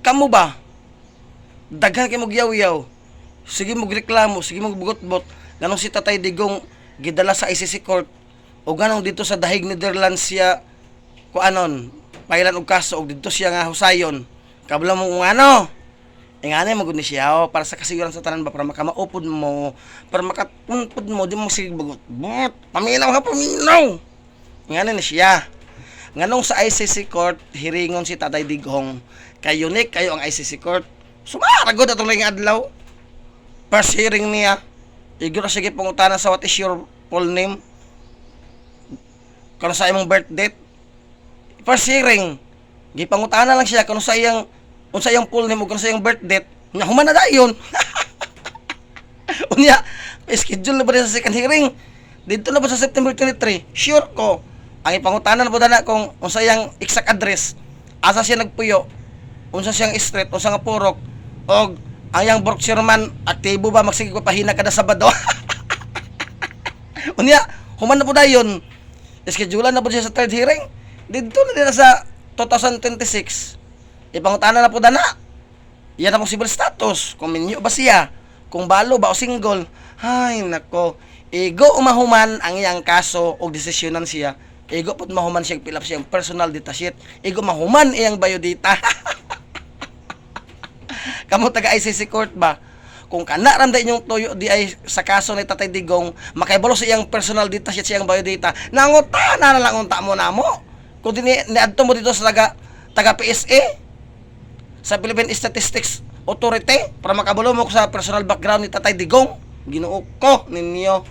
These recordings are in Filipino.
Kamo ba? Daghan kay mo giyaw-yaw. Sige mo reklamo, sige mo bugot-bot. Ganong si Tatay Digong gidala sa ICC court o ganong dito sa Dahig Netherlands siya kuanon, pailan og kaso og dito siya nga husayon. Kabla mo ano? Ingani magud ni siya para sa kasiguran sa tanan ba para makamaupod mo, para makapunpod mo di mo sige bugot-bot. Paminaw ha paminaw. Ingani ni siya. Nganong sa ICC court hiringon si Tatay Digong kay unique kayo ang ICC court. Sumaragod atong lang adlaw. First hearing niya, igura sige pangutana sa what is your full name? Kano sa imong birth date? First hearing, gipangutana lang siya kano sa iyang unsa iyang full name ug kano sa iyang birth date. Nya human na dayon. Unya, schedule na ba sa second hearing? Dito na ba sa September 23? Sure ko. Ang ipangutana na po dana kung unsa iyang exact address, asa siya nagpuyo, unsa siyang street, unsa nga purok, og ang yang Berkshire man aktibo ba magsige pahina kada Sabado. Unya, human na po dayon. Schedule na po siya sa third hearing. Dito na din sa 2026. Ipangutana na po dana. Yan na po civil status. Kung minyo ba siya, kung balo ba o single. Ay nako. Ego umahuman ang iyang kaso o desisyonan siya. Ego pud mahuman siya pilap siyang personal data sheet. Ego mahuman iyang biodata. Kamo taga ICC court ba? Kung kana ram da inyong toyo di ay sa kaso ni Tatay Digong, makaibalo sa iyang personal data sheet sa iyang biodata, nangutana na lang unta mo namo. Kung niadto mo dito sa taga PSA sa Philippine Statistics Authority para makabalo mo sa personal background ni Tatay Digong, Ginoo ko ninyo.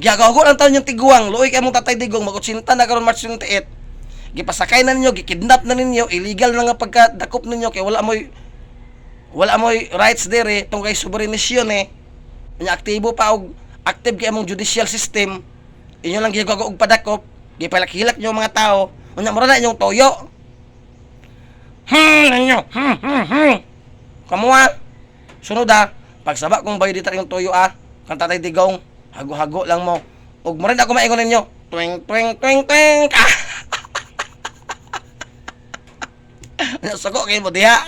Giyagaw ko lang taon yung tiguang, luoy kay mong Tatay Digong mag-80 na karon March 28. Gipasakay na ninyo, gikidnap na ninyo, illegal na nga pagkadakop ninyo kay wala mo'y rights there tungkay sobereinisyon Nya aktibo pa og active kay among judicial system. Inyo lang gigagaw og padakop, gipalakilak nyo mga tao. Unya mura na inyong toyo. Ninyo. Kamuha. Sunod pagsaba kung bayo dito yung toyo kang Tatay Digong, hago-hago lang mo. Ug mo rin ako maingon ninyo. Twing twing twing twing. Sako kay mo diha.